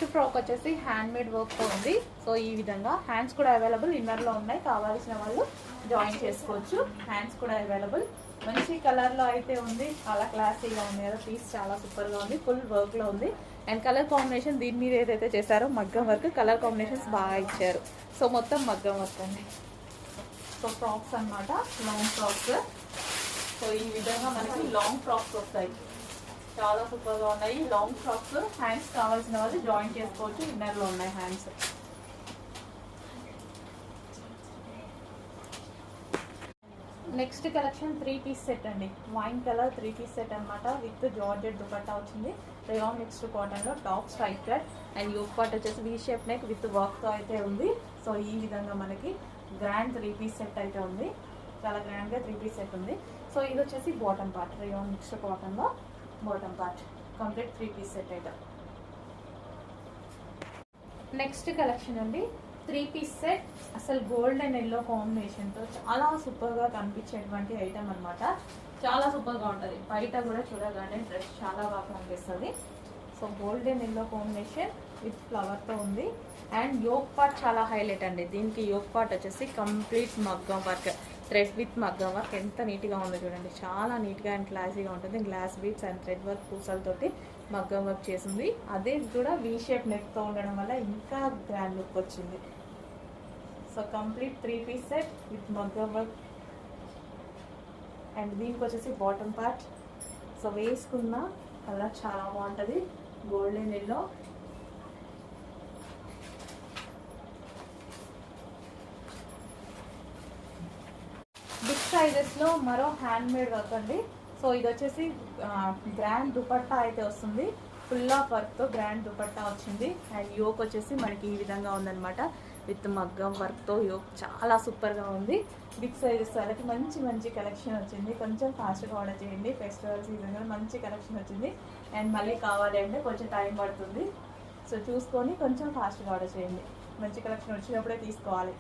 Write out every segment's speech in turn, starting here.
Next frock వచ్చేసి hand made work తో ఉంది. సో ఈ విధంగా హ్యాండ్స్ కూడా అవైలబుల్, ఇన్నర్ లో ఉన్నాయి, కావాల్సిన వాళ్ళు జాయిన్ చేసుకోవచ్చు. హ్యాండ్స్ కూడా అవైలబుల్, మంచి కలర్ లో అయితే ఉంది, చాలా క్లాసీగా ఉంది కదా, పీస్ చాలా సూపర్ గా ఉంది, ఫుల్ వర్క్ లో ఉంది. అండ్ కలర్ కాంబినేషన్ దీని మీద ఏదైతే చేశారో మగ్గం వర్క్, కలర్ కాంబినేషన్స్ బాగా ఇచ్చారు. సో మొత్తం మగ్గం వర్క్ అండి. సో ఫ్రాక్స్ అన్నమాట, లాంగ్ ఫ్రాక్స్. సో ఈ విధంగా మనకి లాంగ్ ఫ్రాక్స్ వస్తాయి, చాలా సూపర్గా ఉన్నాయి లాంగ్ ఫ్రాక్స్. హ్యాండ్స్ కావాల్సిన వాళ్ళు జాయిన్ చేసుకోవచ్చు, ఇన్నర్లో ఉన్నాయి hands. Next collection 3 piece set అండి, వైన్ కలర్ 3 పీస్ సెట్ అనమాట, విత్ జార్జెట్ దుపట్టా వచ్చింది, రేయాన్ మిక్స్డ్ కాటన్ లో, top straight cut and yoke part వచ్చేసి V shape neck with work తో అయితే ఉంది. సో ఈ విధంగా మనకి గ్రాండ్ 3 పీస్ సెట్ అయితే ఉంది, చాలా గ్రాండ్ గా 3 పీస్ సెట్ ఉంది. సో ఇది వచ్చేసి bottom part, rayon mixed cotton లో bottom part, complete 3 piece set అయితే. నెక్స్ట్ కలెక్షన్ అండి 3 పీస్ సెట్, అసలు గోల్డ్ అండ్ ఎల్లో కాంబినేషన్తో చాలా సూపర్గా కనిపించేటువంటి ఐటమ్ అనమాట, చాలా సూపర్గా ఉంటుంది. బయట కూడా చూడగానే డ్రెస్ చాలా బాగా కనిపిస్తుంది. So gold and yellow combination with ఫ్లవర్తో ఉంది. అండ్ యోక్ పార్ట్ చాలా హైలైట్ అండి, దీనికి యోక్ పార్ట్ వచ్చేసి కంప్లీట్ మగ్గం వర్క్, థ్రెడ్ విత్ మగ్గం వర్క్, ఎంత నీట్గా ఉందో చూడండి, చాలా నీట్గా అండ్ క్లాసీగా ఉంటుంది. Glass beads and thread work పూసలతోటి మగ్గం వర్క్ చేసింది. అదే కూడా వీ షేప్ నెక్తో ఉండడం వల్ల ఇంకా గ్రాండ్ లుక్ వచ్చింది. So complete 3 piece set with మగ్గం వర్క్. అండ్ దీనికి వచ్చేసి బాటమ్ పార్ట్. సో వేసుకున్న కలర్ చాలా బాగుంటుంది, గోల్డెన్ ఎల్లో. బిగ్ సైజెస్లో మరో హ్యాండ్ మేడ్ వర్క్ అండి. సో ఇది వచ్చేసి గ్రాండ్ దుపట్టా అయితే వస్తుంది, ఫుల్ ఆఫ్ వర్క్తో గ్రాండ్ దుపట్టా వచ్చింది. అండ్ యోక్ వచ్చేసి మనకి ఈ విధంగా ఉందన్నమాట, విత్ మగ్గం వర్క్తో యోక్ చాలా సూపర్గా ఉంది. బిగ్ సైజెస్ వాళ్ళకి మంచి మంచి కలెక్షన్ వచ్చింది, కొంచెం ఫాస్ట్గా ఆర్డర్ చేయండి, ఫెస్టివల్ సీజన్ కూడా మంచి కలెక్షన్ వచ్చింది. అండ్ మళ్ళీ కావాలి అంటే కొంచెం టైం పడుతుంది, సో చూసుకొని కొంచెం ఫాస్ట్గా ఆర్డర్ చేయండి, మంచి కలెక్షన్ వచ్చినప్పుడే తీసుకోవాలి.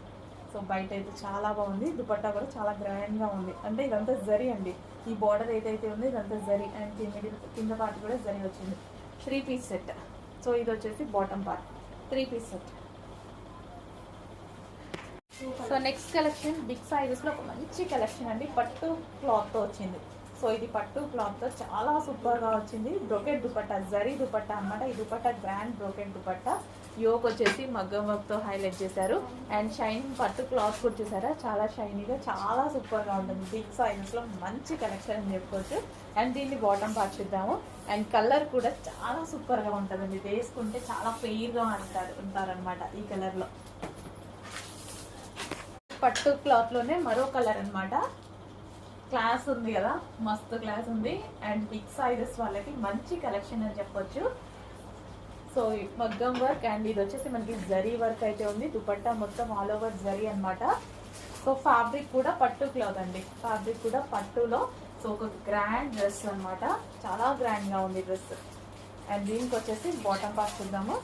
సో బయట అయితే చాలా బాగుంది, దుపట్టా కూడా చాలా గ్రాండ్గా ఉంది. అంటే ఇదంతా జరీ అండి, ఈ బార్డర్ ఏదైతే ఉంది ఇదంతా జరీ, అండ్ కింద పార్ట్ కూడా జరీ వచ్చింది. 3 పీస్ సెట్. సో ఇది వచ్చేసి bottom part, 3 piece set. So next collection big సైజెస్లో ఒక మంచి కలెక్షన్ అండి, పట్టు క్లాత్తో వచ్చింది. సో ఇది పట్టు క్లాత్తో చాలా సూపర్గా వచ్చింది, బ్రోకెట్ దుపట్టా, జరీ దుపట్టా అనమాట. ఈ dupatta grand brocade dupatta, yoke వచ్చేసి మగ్గం వర్క్తో హైలైట్ చేశారు. అండ్ షైనింగ్ పట్టు క్లాత్ కూడా చూసారా, చాలా షైనీగా చాలా సూపర్గా ఉంటుంది. బిగ్ సైజెస్లో మంచి కలెక్షన్ అని చెప్పుకోవచ్చు. అండ్ దీన్ని బాటమ్ పార్ట్ చూద్దాము. అండ్ కలర్ కూడా చాలా సూపర్గా ఉంటుందండి, వేసుకుంటే చాలా ఫెయిర్గా ఉంటారనమాట ఈ కలర్లో. పట్టు క్లాత్లోనే మరో కలర్ అనమాట, క్లాస్ ఉంది కదా, మస్తు క్లాస్ ఉంది. అండ్ బిగ్ సైజెస్ వాళ్ళకి మంచి కలెక్షన్ అని చెప్పొచ్చు. సో మగ్గం వర్క్, అండ్ ఇది వచ్చేసి మనకి జరీ వర్క్ అయితే ఉంది, దుపట్టా మొత్తం ఆల్ ఓవర్ జరీ అనమాట. సో ఫ్యాబ్రిక్ కూడా పట్టు క్లాత్ అండి, ఫ్యాబ్రిక్ కూడా పట్టులో. సో ఒక గ్రాండ్ డ్రెస్ అనమాట, చాలా గ్రాండ్గా ఉంది డ్రెస్. అండ్ దీనికి వచ్చేసి బాటమ్ పార్ట్ చూద్దాము.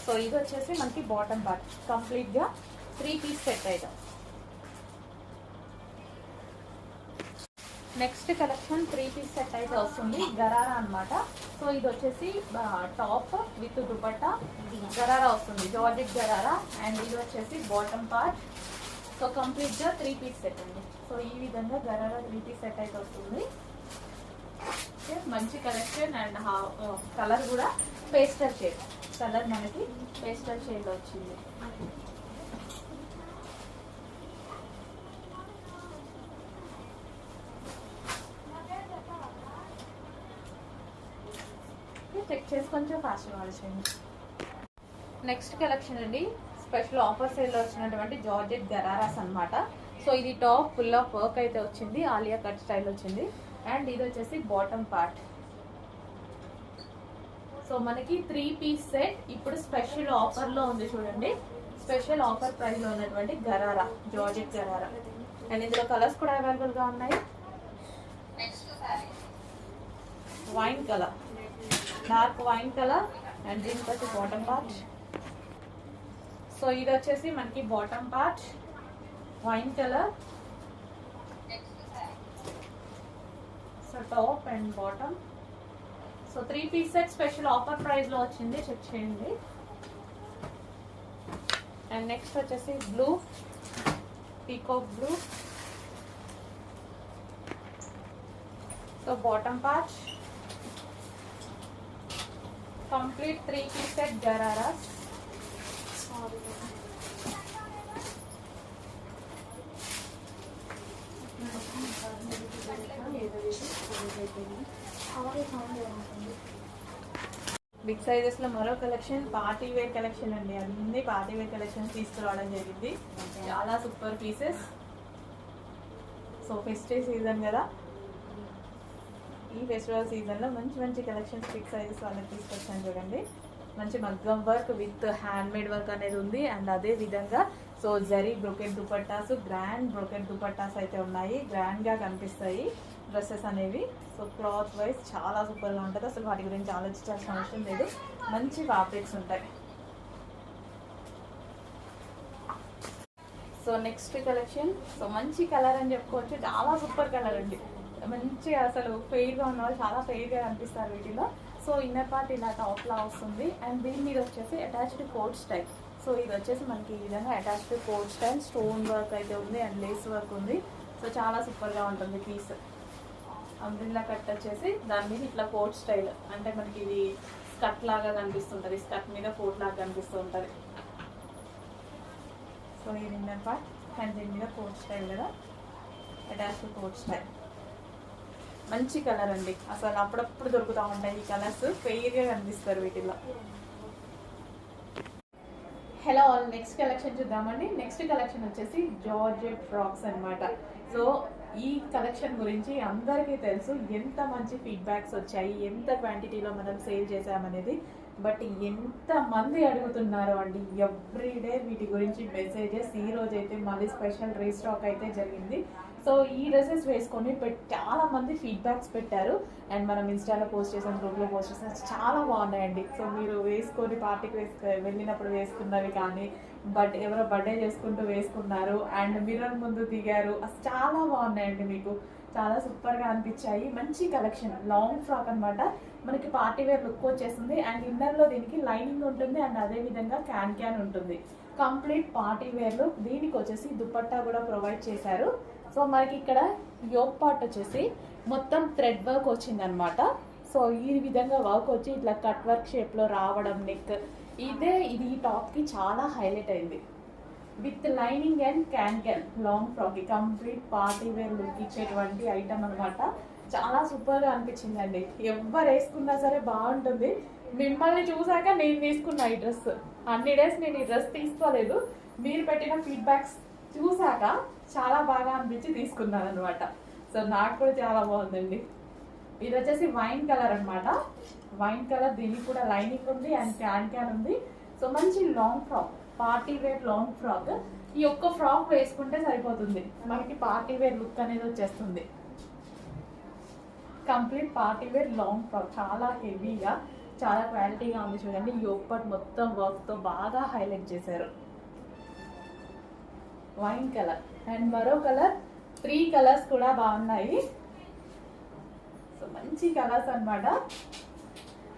సో ఇది వచ్చేసి మనకి బాటమ్ పార్ట్, కంప్లీట్గా 3 piece set item. Next collection 3 piece set అయితే వస్తుంది, గరారా అనమాట. సో ఇది వచ్చేసి టాప్ విత్ దుపట్టా గరారా వస్తుంది, జార్జెట్ గరారా. అండ్ ఇది వచ్చేసి బాటమ్ పార్ట్. సో కంప్లీట్గా 3 పీస్ సెట్ అండి. సో ఈ విధంగా గరారా 3 పీస్ సెట్ అయితే వస్తుంది, మంచి కలెక్షన్. అండ్ కలర్ కూడా పేస్టల్ షేడ్ కలర్, మనకి పేస్టల్ షేడ్ వచ్చింది. చెక్ చేసి కొంచెం ఫాస్ట్గా ఆలోచండి. నెక్స్ట్ కలెక్షన్ అండి, స్పెషల్ ఆఫర్ సేల్లో వచ్చినటువంటి జార్జెట్ గరారాస్ అనమాట. సో ఇది టాప్ ఫుల్ ఆఫ్ వర్క్ అయితే వచ్చింది, ఆలియా కట్ స్టైల్ వచ్చింది. అండ్ ఇది వచ్చేసి బాటమ్ పార్ట్. సో మనకి 3 పీస్ సెట్ ఇప్పుడు స్పెషల్ ఆఫర్లో ఉంది చూడండి, స్పెషల్ ఆఫర్ ప్రైస్లో ఉన్నటువంటి గరారా, జార్జెట్ గరారా. అండ్ ఇందులో కలర్స్ కూడా అవైలబుల్గా ఉన్నాయి. Wine colour, dark wine colour. And దీనికి వచ్చి బాటమ్ పార్ట్. సో ఇది వచ్చేసి మనకి bottom part, wine colour. So top and bottom. So 3 piece set special offer ప్రైస్లో వచ్చింది, చెక్ చేయండి. అండ్ నెక్స్ట్ వచ్చేసి blue, peacock blue. So bottom part complete 3 piece set ghararas. Big sizes లో మరో కలెక్షన్ పార్టీ వేర్ కలెక్షన్ అండి. అన్ని party wear collection తీసుకురావడం జరిగింది. చాలా super pieces. So festive season కదా, ఈ ఫెస్టివల్ సీజన్లో మంచి మంచి కలెక్షన్స్ బిగ్ సైజెస్ వాళ్ళకి తీసుకొచ్చాను చూడండి. మంచి మగ్గం work with hand made work అనేది ఉంది. అండ్ అదే విధంగా so zari brocade dupattas, grand brocade dupattas అయితే ఉన్నాయి. గ్రాండ్గా కనిపిస్తాయి డ్రెస్సెస్ అనేవి. సో క్లాత్ వైజ్ చాలా సూపర్గా ఉంటుంది. అసలు వాటి గురించి ఆలోచించాల్సిన అవసరం లేదు. మంచి ఫ్యాబ్రిక్స్ ఉంటాయి. సో నెక్స్ట్ కలెక్షన్, సో మంచి కలర్ అని చెప్పుకోవచ్చు. చాలా సూపర్ కలర్ అండి. మంచిగా అసలు ఫెయిర్గా ఉన్న వాళ్ళు చాలా ఫెయిర్గా కనిపిస్తారు వీటిలో. సో ఇన్నర్ పార్ట్ ఇలా టాప్లా వస్తుంది. అండ్ దీని మీద వచ్చేసి అటాచ్డ్ కోట్ స్టైల్. సో ఇది వచ్చేసి మనకి ఈ విధంగా attached coat style, stone work అయితే ఉంది అండ్ లేస్ వర్క్ ఉంది. సో చాలా సూపర్గా ఉంటుంది పీస్. అంబ్రిల్లా కట్ వచ్చేసి దాని మీద ఇట్లా కోట్ స్టైల్, అంటే మనకి ఇది స్కర్ట్ లాగా కనిపిస్తుంటుంది. స్కర్ట్ మీద కోట్ లాగా కనిపిస్తూ ఉంటుంది. సో ఇది ఇన్నర్ పార్ట్ అండ్ దీని మీద కోట్ స్టైల్ కదా, అటాచ్డ్ కోట్ స్టైల్. మంచి కలర్ అండి. అసలు అప్పుడప్పుడు దొరుకుతూ ఉంటాయి ఈ కలర్స్. ఫెయిర్గా కనిపిస్తారు వీటిలో. హలో ఆల్, నెక్స్ట్ కలెక్షన్ చూద్దామండి. నెక్స్ట్ కలెక్షన్ వచ్చేసి జార్జెట్ ఫ్రాక్స్ అనమాట. సో ఈ కలెక్షన్ గురించి అందరికీ తెలుసు, ఎంత మంచి ఫీడ్బ్యాక్స్ వచ్చాయి, ఎంత క్వాంటిటీలో మనం సేల్ చేసామనేది. బట్ ఎంతమంది అడుగుతున్నారు అండి ఎవ్రీడే వీటి గురించి మెసేజెస్. ఈ రోజు అయితే మళ్ళీ స్పెషల్ రీస్టాక్ అయితే జరిగింది. సో ఈ డ్రెస్సెస్ వేసుకొని చాలా మంది ఫీడ్బ్యాక్స్ పెట్టారు. అండ్ మనం ఇన్స్టాలో పోస్ట్ చేసాం, గ్రూప్లో పోస్ట్ చేసాం. చాలా బాగున్నాయండి. సో మీరు వేసుకొని పార్టీకి వెళ్ళినప్పుడు వేసుకున్నవి కానీ, బట్ ఎవరో బర్త్డే చేసుకుంటూ వేసుకున్నారు అండ్ మిర్రర్ ముందు దిగారు. అసలు చాలా బాగున్నాయండి. మీకు చాలా సూపర్గా అనిపించాయి. మంచి కలెక్షన్. లాంగ్ ఫ్రాక్ అనమాట. మనకి పార్టీ వేర్ లుక్ వచ్చేస్తుంది. అండ్ ఇన్నర్లో దీనికి లైనింగ్ ఉంటుంది అండ్ అదే విధంగా క్యాన్ ఉంటుంది. కంప్లీట్ పార్టీ వేర్లు. దీనికి వచ్చేసి దుపట్టా కూడా ప్రొవైడ్ చేశారు. సో మనకి ఇక్కడ యోక్ పార్ట్ వచ్చేసి మొత్తం థ్రెడ్ వర్క్ వచ్చిందనమాట. సో ఈ విధంగా వర్క్ వచ్చి ఇట్లా కట్ వర్క్ షేప్లో రావడం, నెక్ ఇది ఈ టాప్కి చాలా హైలైట్ అయింది. With lining and can long frock. Complete party wear look ఇచ్చేటువంటి ఐటమ్ అనమాట. చాలా సూపర్గా అనిపించిందండి. ఎవరు వేసుకున్నా సరే బాగుంటుంది. మిమ్మల్ని చూసాక నేను తీసుకున్నా ఈ డ్రెస్. అన్ని డేస్ నేను ఈ డ్రెస్ తీసుకోలేదు. మీరు పెట్టిన ఫీడ్బ్యాక్స్ చూసాక చాలా బాగా అనిపించి తీసుకున్నాను అనమాట. సో నాకు కూడా చాలా బాగుందండి. ఇది వచ్చేసి వైన్ కలర్ అనమాట. Wine colour. దీనికి కూడా లైనింగ్ ఉంది అండ్ క్యాన్ ఉంది. సో మంచి long frock, party wear long frock. ఈ ఒక్క ఫ్రాక్ వేసుకుంటే సరిపోతుంది. మనకి పార్టీ వేర్ లుక్ అనేది వచ్చేస్తుంది. Complete party wear long frock. చాలా హెవీగా, చాలా క్వాలిటీగా ఉంది చూడండి. యోక్ పార్ట్ మొత్తం వర్క్తో బాగా హైలైట్ చేశారు. వైన్ కలర్ అండ్ మరో కలర్. 3 కలర్స్ కూడా బాగున్నాయి. సో మంచి కలర్స్ అనమాట.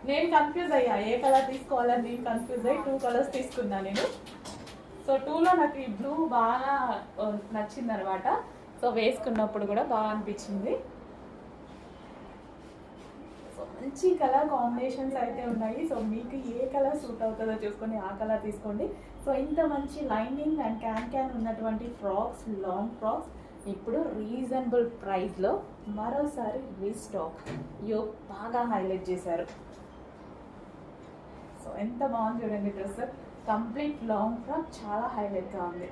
నేను కన్ఫ్యూజ్ అయ్యా ఏ కలర్ తీసుకోవాలని. నేను కన్ఫ్యూజ్ అయ్యి 2 కలర్స్ తీసుకున్నా నేను. సో 2లో నాకు ఈ బ్లూ బాగా నచ్చింది అనమాట. సో వేసుకున్నప్పుడు కూడా బాగా అనిపించింది. సో మంచి కలర్ కాంబినేషన్స్ అయితే ఉన్నాయి. సో మీకు ఏ కలర్ సూట్ అవుతుందో చూసుకొని ఆ కలర్ తీసుకోండి. సో ఇంత మంచి లైనింగ్ అండ్ క్యాన్ ఉన్నటువంటి ఫ్రాక్స్, లాంగ్ ఫ్రాక్స్ ఇప్పుడు రీజనబుల్ ప్రైస్లో మరోసారి రీస్టాక్. యోక్ బాగా హైలైట్ చేశారు. సో ఎంత బాగుంది చూడండి డ్రెస్. కంప్లీట్ లాంగ్ ఫ్రాక్ చాలా హైలైట్గా ఉంది.